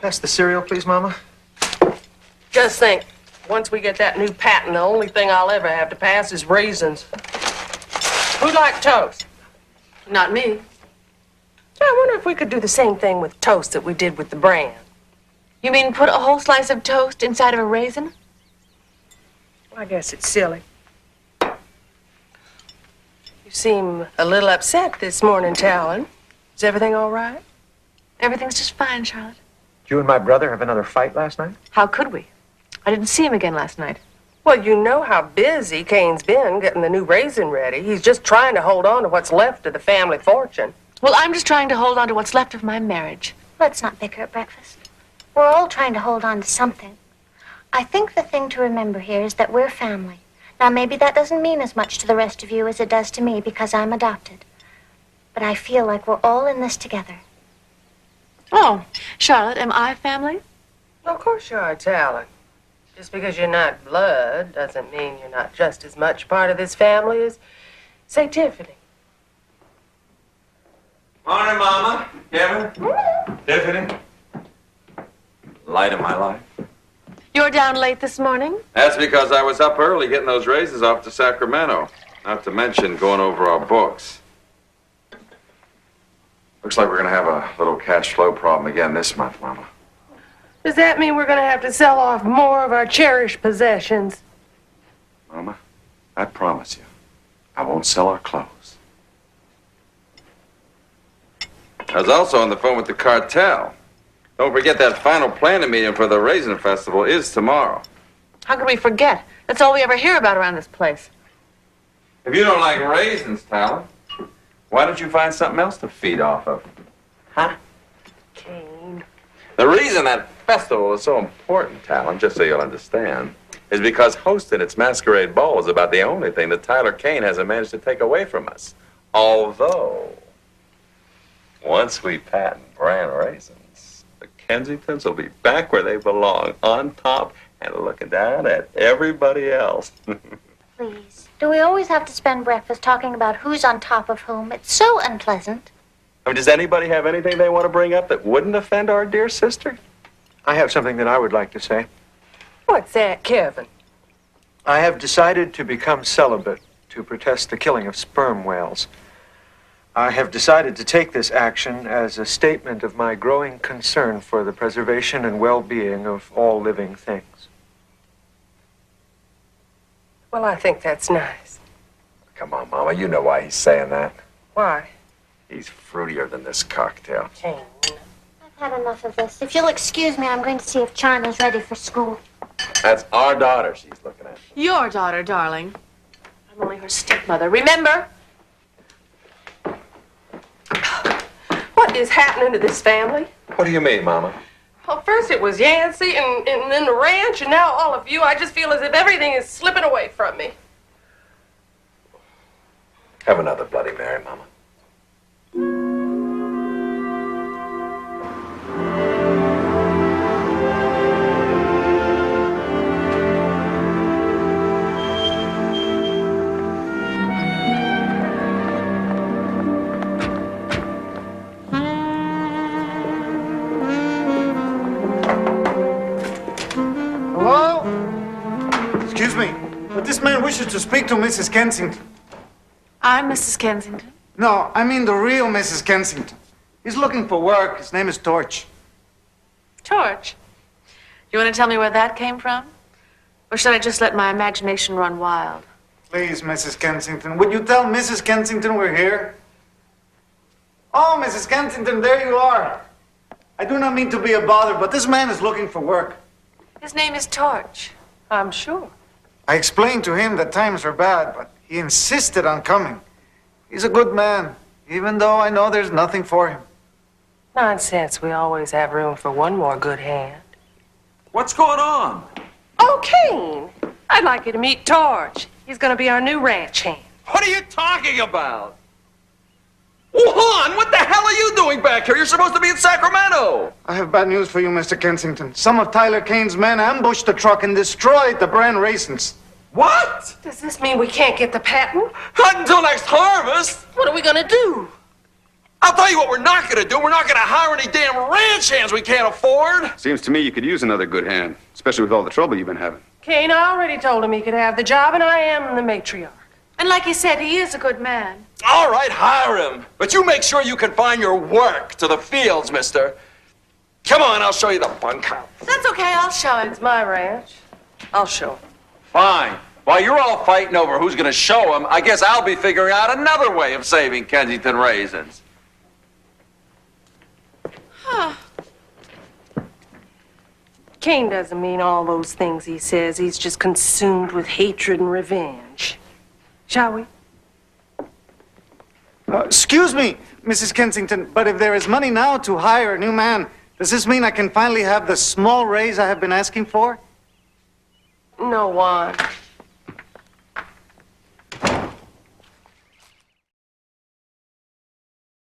Pass the cereal, please, Mama. Just think, once we get that new patent, the only thing I'll ever have to pass is raisins. Who'd like toast? Not me. I wonder if we could do the same thing with toast that we did with the bran. You mean put a whole slice of toast inside of a raisin? I guess it's silly. You seem a little upset this morning, Talon. Is everything all right? Everything's just fine, Charlotte. Did you and my brother have another fight last night? How could we? I didn't see him again last night. Well, you know how busy Cain's been getting the new raisin ready. He's just trying to hold on to what's left of the family fortune. Well, I'm just trying to hold on to what's left of my marriage. Let's not bicker at breakfast. We're all trying to hold on to something. I think the thing to remember here is that we're family. Now, maybe that doesn't mean as much to the rest of you as it does to me because I'm adopted. But I feel like we're all in this together. Oh, Charlotte, am I family? Of course you are, Talon. Just because you're not blood doesn't mean you're not just as much part of this family as, say, Tiffany. Morning, Mama. Kevin. Tiffany. Light of my life. You're down late this morning? That's because I was up early getting those raisins off to Sacramento. Not to mention going over our books. Looks like we're going to have a little cash flow problem again this month, Mama. Does that mean we're going to have to sell off more of our cherished possessions? Mama, I promise you, I won't sell our clothes. I was also on the phone with the cartel. Don't forget that final planning meeting for the Raisin Festival is tomorrow. How could we forget? That's all we ever hear about around this place. If you don't like raisins, Talon, why don't you find something else to feed off of? Huh? Cain. The reason that festival is so important, Talon, just so you'll understand, is because hosting its masquerade ball is about the only thing that Tyler Cain hasn't managed to take away from us. Although, once we patent brand raisins, the Kensingtons will be back where they belong, on top and looking down at everybody else. Please. Do we always have to spend breakfast talking about who's on top of whom? It's so unpleasant. I mean, does anybody have anything they want to bring up that wouldn't offend our dear sister? I have something that I would like to say. What's that, Kevin? I have decided to become celibate to protest the killing of sperm whales. I have decided to take this action as a statement of my growing concern for the preservation and well-being of all living things. Well, I think that's nice. Come on, Mama, you know why he's saying that. Why? He's fruitier than this cocktail. Cain. I've had enough of this. If you'll excuse me, I'm going to see if China's ready for school. That's our daughter she's looking at. Your daughter, darling. I'm only her stepmother. Remember? What is happening to this family? What do you mean, Mama? Well, first it was Yancey and then the ranch, and now all of you. I just feel as if everything is slipping away from me. Have another Bloody Mary, Mama. Excuse me, but this man wishes to speak to Mrs. Kensington. I'm Mrs. Kensington. No, I mean the real Mrs. Kensington. He's looking for work. His name is Torch. Torch. You want to tell me where that came from? Or should I just let my imagination run wild? Please, Mrs. Kensington, would you tell Mrs. Kensington we're here? Oh, Mrs. Kensington, there you are. I do not mean to be a bother, but this man is looking for work. His name is Torch. I'm sure. I explained to him that times are bad, but he insisted on coming. He's a good man, even though I know there's nothing for him. Nonsense. We always have room for one more good hand. What's going on? Oh, Cain! I'd like you to meet Torch. He's going to be our new ranch hand. What are you talking about? Juan, what the hell are you doing back here? You're supposed to be in Sacramento. I have bad news for you, Mr. Kensington. Some of Tyler Cain's men ambushed the truck and destroyed the brand raisins. What? Does this mean we can't get the patent? Not until next harvest. What are we going to do? I'll tell you what we're not going to do. We're not going to hire any damn ranch hands we can't afford. Seems to me you could use another good hand, especially with all the trouble you've been having. Kane, I already told him he could have the job, and I am the matriarch. And like he said, he is a good man. All right, hire him. But you make sure you confine your work to the fields, mister. Come on, I'll show you the bunkhouse. That's okay, I'll show him. It's my ranch. I'll show him. Fine. While you're all fighting over who's going to show him, I guess I'll be figuring out another way of saving Kensington raisins. Huh. Kane doesn't mean all those things he says. He's just consumed with hatred and revenge. Shall we? Excuse me, Mrs. Kensington, but if there is money now to hire a new man, does this mean I can finally have the small raise I have been asking for? No, Juan.